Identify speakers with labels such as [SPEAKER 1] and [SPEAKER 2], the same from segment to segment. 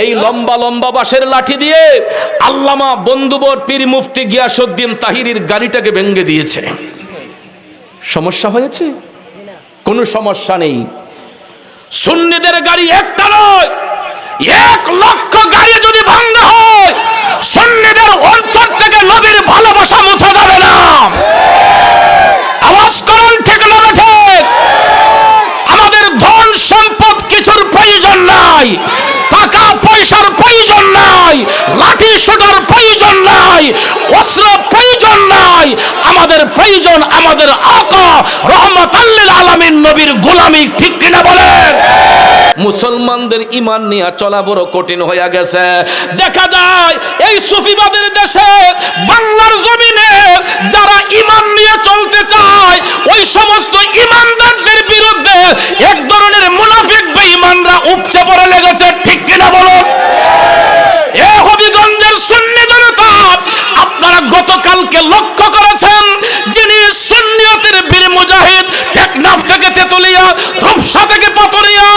[SPEAKER 1] এই লম্বা লম্বা বাঁশের লাঠি দিয়ে আল্লামা বন্ধুবর পীর মুফতি গিয়াসউদ্দিন তাহিরির গাড়িটাকে ভেঙে দিয়েছে। সমস্যা হয়েছে? কোনো সমস্যা নেই। সুন্নিদের গাড়ি একটা নয়, 1,00,000 গাড়ি যদি ভাঙা হয়, সুন্নিদের অন্তর থেকে নবীর ভালোবাসা মুছে যাবে না। আওয়াজ করেন ঠিক না ঠিক? আমাদের ধন সম্পদ কিছুর প্রয়োজন নাই, টাকা পয়সার প্রয়োজন নাই, লাঠি সোটার প্রয়োজন নাই, অস্ত্র প্রয়োজন নাই। আমাদের প্রয়োজন আমাদের আকা রহমাতুল লিল আলামিন নবীর গোলামি। ঠিক কিনা বলেন? মুসলমানদের ঈমান নিয়ে চলা বড় কঠিন হয়ে গেছে। দেখা যায় এই সুফিবাদের দেশে বাংলার জমিনে যারা ঈমান নিয়ে চলতে চায়, ওই সমস্ত ঈমানদারদের বিরুদ্ধে এক ধরনের মুনাফিক বেঈমানরা উপচে পড়ে লেগেছে। ঠিক কিনা বলুন? এ হবিগঞ্জের সুন্নি জনতা, আপনারা গতকালকে লক্ষ্য করেছেন, যিনি সুন্নিয়তের বীর মুজাহিদ, টেকনাফ থেকে তেতুলিয়া, রূপসা থেকে পাতুরিয়া,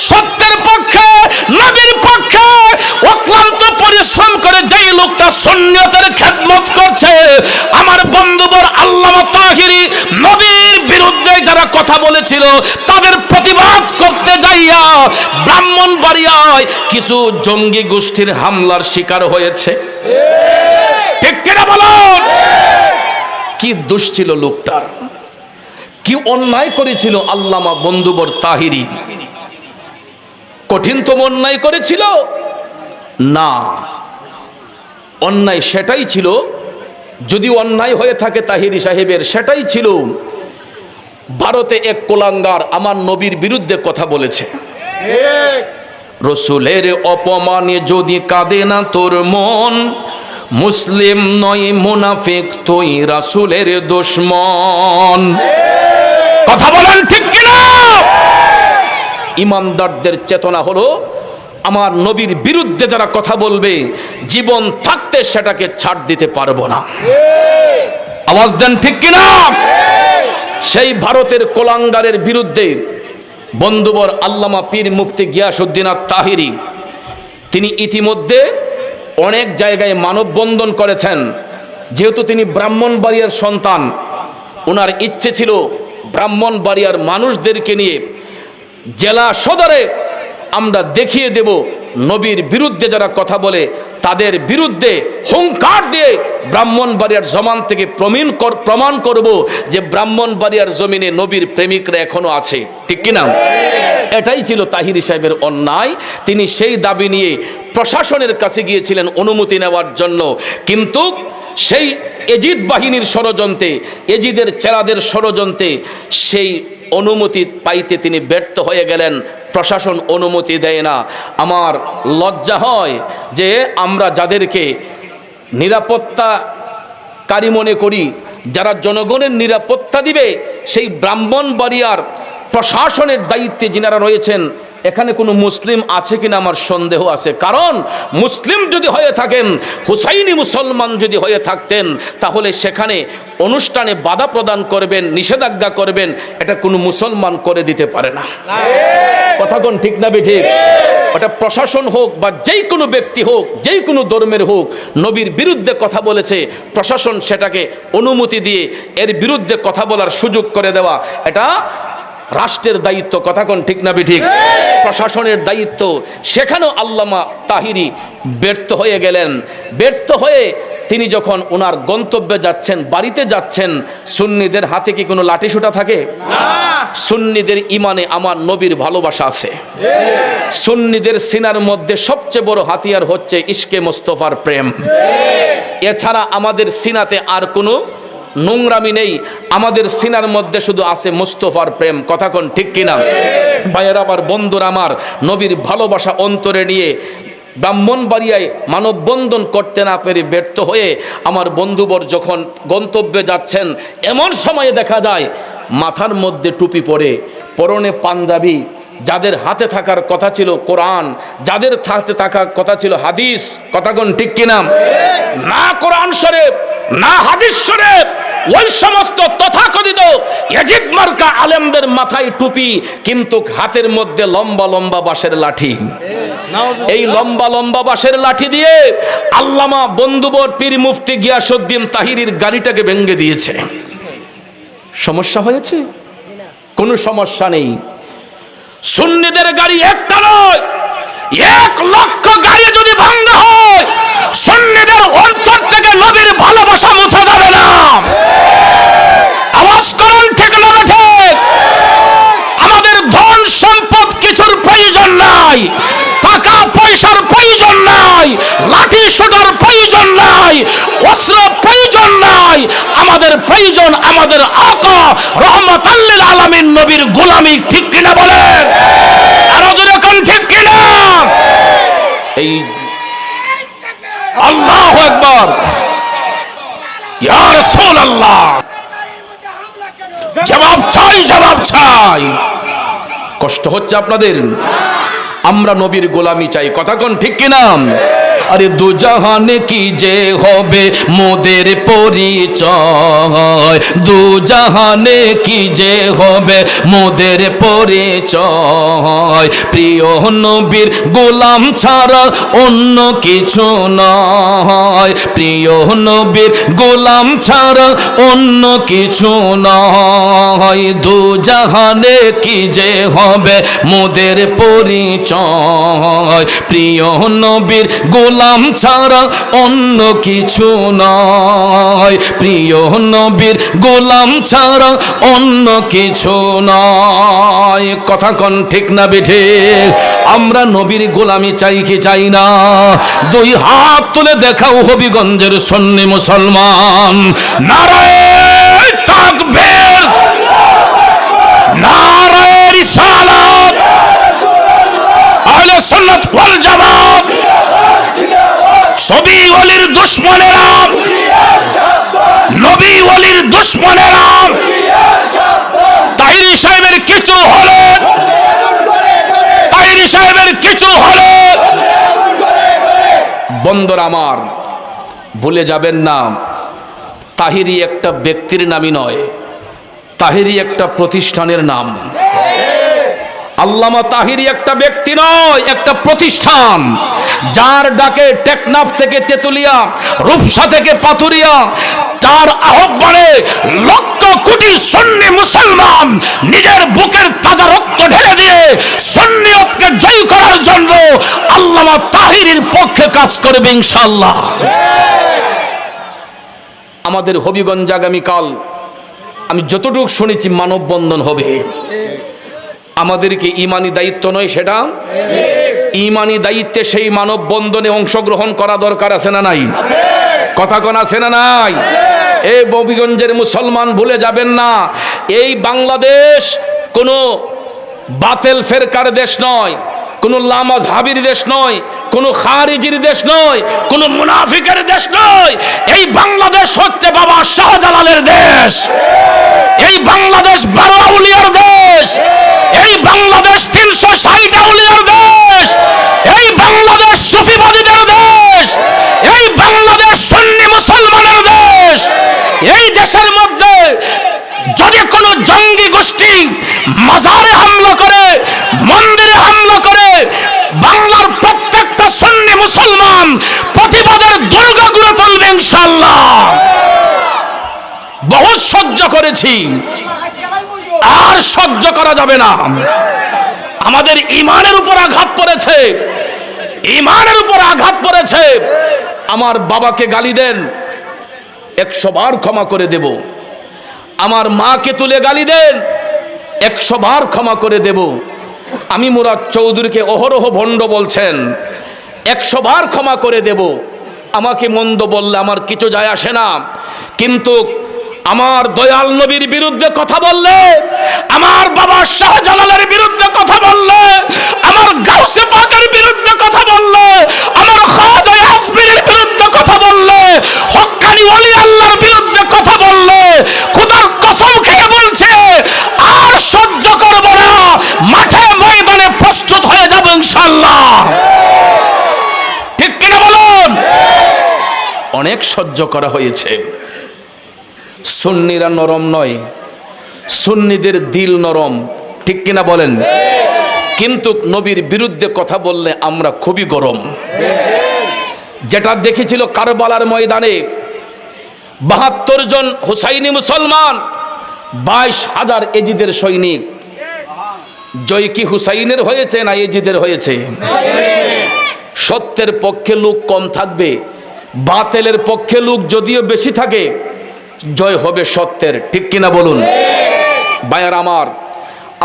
[SPEAKER 1] সত্যের পক্ষে নবীর পক্ষে অক্লান্ত পরিশ্রম করে যেই লোকটা সুন্নিয়তের খেদমত করছে, আমার বন্ধুবর আল্লামা তাহিরি নবীর বিরুদ্ধে যারা কথা বলেছিল তাদের প্রতিবাদ করতে যাইয়া ব্রাহ্মণবাড়িয়ায় কিছু জঙ্গি গোষ্ঠীর হামলার শিকার হয়েছে। ঠিক কিনা বলুন? কি দোষ ছিল লোকটার? কি অন্যায় করেছিল আল্লামা বন্ধুবর তাহিরি? কঠিনতম অন্যায় করেছিল না। অন্যায় সেটাই ছিল, যদি অন্যায় হয়ে থাকে তাহিরি সাহেবের, সেটাই ছিল ভারতে এক কোলাঙ্গার আমার নবীর বিরুদ্ধে কথা বলেছে। রসুলের অপমানে যদি কাঁদে না তোর মন, মুসলিম নয় মুনাফিক তুই রাসূলের দুশমন। কথা বলেন ঠিক কিনা? ইমানদারদের চেতনা হলো আমার নবীর বিরুদ্ধে যারা কথা বলবে, জীবন থাকতে সেটাকে ছাড় দিতে পারবো না। আওয়াজ দেন ঠিক কিনা? সেই ভারতের কোলাঙ্গারের বিরুদ্ধে বন্ধুবর আল্লামা পীর মুফতি গিয়াসউদ্দিন তাহিরি তিনি ইতিমধ্যে অনেক জায়গায় মানববন্ধন করেছেন। যেহেতু তিনি ব্রাহ্মণবাড়িয়ার সন্তান, ওনার ইচ্ছে ছিল ব্রাহ্মণবাড়িয়ার মানুষদেরকে নিয়ে জেলা সদরে আমরা দেখিয়ে দেব নবীর বিরুদ্ধে যারা কথা বলে তাদের বিরুদ্ধে হুঙ্কার দিয়ে ব্রাহ্মণবাড়িয়ার জমান থেকে প্রমাণ করব যে ব্রাহ্মণবাড়িয়ার জমিনে নবীর প্রেমিকরা এখনো আছে। ঠিক কিনা? এটাই ছিল তাহিরি সাহেবের অন্যায়। তিনি সেই দাবি নিয়ে প্রশাসনের কাছে গিয়েছিলেন অনুমতি নেওয়ার জন্য, কিন্তু সেই এজিদ বাহিনীর ষড়যন্ত্রে, এজিদের চেলাদের ষড়যন্ত্রে সেই অনুমতি পাইতে তিনি ব্যর্থ হয়ে গেলেন। প্রশাসন অনুমতি দেয় না। আমার লজ্জা হয় যে আমরা যাদেরকে নিরাপত্তাকারী মনে করি, যারা জনগণের নিরাপত্তা দিবে, সেই ব্রাহ্মণবাড়িয়ার প্রশাসনের দায়িত্বে যিনারা রয়েছেন, এখানে কোনো মুসলিম আছে কিনা আমার সন্দেহ আছে। কারণ মুসলিম যদি হয়ে থাকেন, হুসাইনি মুসলমান যদি হয়ে থাকতেন, তাহলে সেখানে অনুষ্ঠানে বাধা প্রদান করবেন, নিষেধাজ্ঞা করবেন, এটা কোনো মুসলমান করে দিতে পারে না। কথা কোন ঠিক না বেঠিক? ওটা প্রশাসন হোক বা যেই কোনো ব্যক্তি হোক, যেই কোনো ধর্মের হোক, নবীর বিরুদ্ধে কথা বলেছে, প্রশাসন সেটাকে অনুমতি দিয়ে এর বিরুদ্ধে কথা বলার সুযোগ করে দেওয়া, এটা রাষ্ট্রের দায়িত্ব। কথা কোন ঠিক না বেঠিক? প্রশাসনের দায়িত্ব। সেখানেও আল্লামা তাহিরি ব্যর্থ হয়ে গেলেন। ব্যর্থ হয়ে তিনি যখন ওনার গন্তব্যে যাচ্ছেন, বাড়িতে যাচ্ছেন, সুন্নিদের হাতে কি কোনো লাঠিসোঁটা থাকে? সুন্নিদের ইমানে আমার নবীর ভালোবাসা আছে। সুন্নিদের সিনার মধ্যে সবচেয়ে বড় হাতিয়ার হচ্ছে ইশকে মুস্তাফার প্রেম। এছাড়া আমাদের সিনাতে আর কোনো নোংরামি নেই। আমাদের সিনার মধ্যে শুধু আছে মুস্তাফার প্রেম। কথা কোন ঠিক কিনা? ভাইয়ের আমার, বন্ধুরা আমার, নবীর ভালোবাসা অন্তরে নিয়ে ব্রাহ্মণবাড়িয়ায় মানববন্ধন করতে না পেরে ব্যর্থ হয়ে আমার বন্ধুবর যখন গন্তব্যে যাচ্ছেন, এমন সময়ে দেখা যায় মাথার মধ্যে টুপি পরে, পরনে পাঞ্জাবি, যাদের হাতে থাকার কথা ছিল কোরআন, যাদের হাতে থাকার কথা ছিল হাদিস। কথা কোন ঠিক কিনা? না কোরআন শরীফ, না হাদিস শরীফ, ওই সমস্ত তথাকথিত ইয়াজিদ মার্কা আলেমদের মাথায় টুপি, কিন্তু হাতের মধ্যে লম্বা লম্বা বাঁশের লাঠি। এই লম্বা লম্বা বাঁশের লাঠি দিয়ে আল্লামা বন্ধুবর পীর মুফতি গিয়াসউদ্দিন তাহিরির গাড়িটাকে ভেঙে দিয়েছে। সমস্যা হয়েছে? কোনো সমস্যা নেই। সুন্নিদের গাড়ি একটা নয়, 1 লক্ষ গাড়ি যদি ভাঙা হয়, সুন্নিদের অন্তর থেকে নবীর ভালোবাসা মুছে যাবে না। আওয়াজ করেন ঠিক না ঠিক? আমাদের ধন সম্পদ কিছুর প্রয়োজন নাই, টাকা পয়সার প্রয়োজন নাই, লাঠি সোটার প্রয়োজন নাই, অস্ত্র প্রয়োজন নাই। আমাদের প্রয়োজন আমাদের আকা রহমাতাল লিল আলামিন নবীর গোলামি। ঠিক কিনা বলেন? আর জোরে কোন ঠিক কিনা? এই আল্লাহু আকবার, ইয়া রাসূলুল্লাহ। জবাব চাই, জবাব চাই। কষ্ট হচ্ছে আপনাদের? আমরা নবীর গোলামি চাই, কথা কোন ঠিক কিনা? আরে দু জাহানে কি যে হবে মোদের পরিচয়, দু জাহানে কি যে হবে মোদের পরিচয়, প্রিয় নবীর গোলাম ছাড়া অন্য কিছু নয়, প্রিয় নবীর গোলাম ছাড়া অন্য কিছু নয়, দু জাহানে কি যে হবে মোদের পরিচয়, প্রিয় নবীর গোলাম ছাড়া অন্য কিছু নয়, প্রিয় নবীর গোলাম ছাড়া অন্য কিছু নয়। কথা কোন ঠিক না বেঠে? আমরা নবীর গোলামি চাই কি চাই না? 2 হাত তুলে দেখাও হবিগঞ্জের সুন্নি মুসলমান। নারায়ে তাকবীর, নারায়ে রিসালাত, আহলে সুন্নাত ওয়াল জামাত। সবই ওলির দুশমনেরা, নবী ওলির দুশমনেরা, তাহিরি সাহেবের কিছু হলে, তাহিরি সাহেবের কিছু হলে, বন্ধুরা আমার ভুলে যাবেন না, তাহিরি একটা ব্যক্তির নামই নয়, তাহিরি একটা প্রতিষ্ঠানের নাম। আল্লামা তাহিরি একটা ব্যক্তি নয়, একটা প্রতিষ্ঠান, যার ডাকে টেকনাফ থেকে তেতুলিয়া, রূপসা থেকে পাথুরিয়া, তার আহ্বানে লক্ষ কোটি সুন্নি মুসলমান নিজের বুকের তাজা রক্ত ঢেলে দিয়ে সুন্নিয়তকে জয় করার জন্য আল্লামা তাহিরির পক্ষে কাজ করবে ইনশাআল্লাহ। আমাদের হবিগঞ্জ আগামীকাল আমি যতটুকু শুনেছি মানববন্ধন হবে। আমাদেরকে ইমানি দায়িত্ব নয় সেটা? ইমানি দায়িত্বে সেই মানববন্ধনে অংশগ্রহণ করা দরকার আছে না নাই? কথা কোন আছে না নাই? এই হবিগঞ্জের মুসলমান ভুলে যাবেন না, এই বাংলাদেশ কোনো বাতিল ফেরকার দেশ নয়, কোনো লামাযহাবির দেশ নয়, কোনো খারিজির দেশ নয়, কোনো মুনাফিকের দেশ নয়। এই বাংলাদেশ হচ্ছে বাবা শাহজালালের দেশ, এই বাংলাদেশ 12 আউলিয়ার দেশ, এই বাংলাদেশ 360 আউলিয়ার দেশ, এই বাংলাদেশ সুফিবাদীদের দেশ, এই বাংলাদেশ সুন্নি মুসলমানের দেশ। এই দেশের মধ্যে যদি কোনো জঙ্গি গোষ্ঠী মাজারে হামলা করে, মন্দিরে হামলা করে, বাংলার প্রত্যেকটা সুন্নি মুসলমান প্রতিবাদের দুর্গ গড়ে তুলবে ইনশাআল্লাহ। বহুত সহ্য করেছি, আর সহ্য করা যাবে না। আমাদের ইমানের উপর আঘাত পড়েছে, ইমানের উপর আঘাত পড়েছে। আমার বাবাকে গালি দেন, 100 বার ক্ষমা করে দেব। আমার মাকে তুলে গালি দেন, 100 বার ক্ষমা করে দেব। আমি মুরাদ চৌধুরীকে অহরহ ভণ্ড বলছেন, 100 বার ক্ষমা করে দেব। আমাকে মন্দ বললে আমার কিছু যায় আসে না, কিন্তু আমার দয়াল নবীর বিরুদ্ধে কথা বললে, আমার বাবা শাহজালালের বিরুদ্ধে কথা বললে, আমার গাউসে পাকের বিরুদ্ধে কথা বললে, আমার খাজা আজমিরের বিরুদ্ধে কথা বললে, হক্কানি ওলি আল্লাহর বিরুদ্ধে কথা বললে, খোদার কসম খেয়ে বলছে আর সহ্য করব না, মাঠে ময়দানে প্রস্তুত হয়ে যাব ইনশাআল্লাহ। ঠিক কিনা বলুন? অনেক সহ্য করা হয়েছে, সুন্নিরা নরম নয়, সুন্নিদের দিল নরম, ঠিক কিনা বলেন? কিন্তু নবীর বিরুদ্ধে কথা বললে আমরা খুবই গরম। যেটা দেখেছিল কারবালার ময়দানে ৭২ জন হুসাইনি মুসলমান, ২২,০০০ এজিদের সৈনিক। জয় কি হুসাইনের হয়েছে না এজিদের হয়েছে? সত্যের পক্ষে লোক কম থাকবে, বাতিলের পক্ষে লোক যদিও বেশি থাকে, জয় হবে সত্যের, ঠিক কিনা বলুন? ভাইয়ার আমার,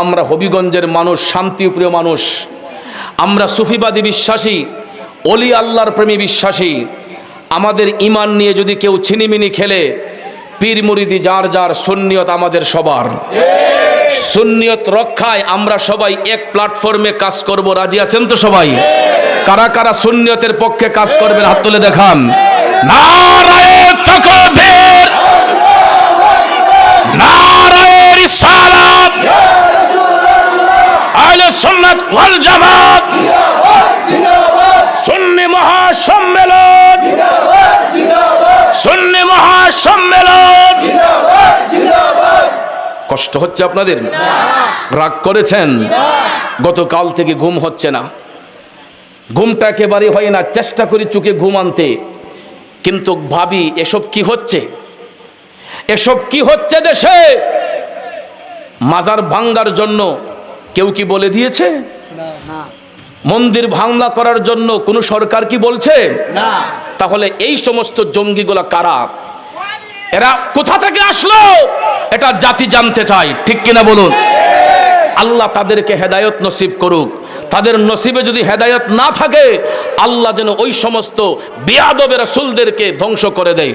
[SPEAKER 1] আমরা হবিগঞ্জের মানুষ, শান্তিপ্রিয় মানুষ, আমরা সুফিবাদী বিশ্বাসী, অলি আল্লাহর প্রেমী বিশ্বাসী। আমাদের ইমান নিয়ে যদি কেউ ছিনিমিনি খেলে, পীর মুরিদি যার যার, সুন্নিয়ত আমাদের সবার। সুন্নিয়ত রক্ষায় আমরা সবাই এক প্ল্যাটফর্মে কাজ করব, রাজি আছেন তো সবাই? কারা কারা সুন্নিয়তের পক্ষে কাজ করবেন হাত তুলে দেখান। নারায়ে তাকবীর, নারায়ে রিসালাত, আহলে সুন্নাত ওয়াল জামাত, সুন্নি মহাসম্মেলন, সুন্নি মহাসম্মেলন। কষ্ট হচ্ছে আপনাদের? রাগ করেছেন? গতকাল থেকে ঘুম হচ্ছে না, ঘুমটা একেবারে হয় না। চেষ্টা করি চোখে ঘুম আনতে, কিন্তু ভাবি এসব কি হচ্ছে, এসব কি হচ্ছে দেশে? মাজার ভাঙ্গার জন্য কেউ কি বলে দিয়েছে? মন্দির ভাঙলা করার জন্য কোন সরকার কি বলছে? না। তাহলে এই সমস্ত জঙ্গিগুলা কারা? এরা কোথা থেকে আসলো? এটা জাতি জানতে চায়, ঠিক কিনা বলুন? আল্লাহ তাদেরকে হেদায়েত নসিব করুক। তাদের নসিবে যদি হেদায়েত না থাকে, আল্লাহ যেন ওই সমস্ত বেয়াদব রাসূলদেরকে ধ্বংস করে দেয়।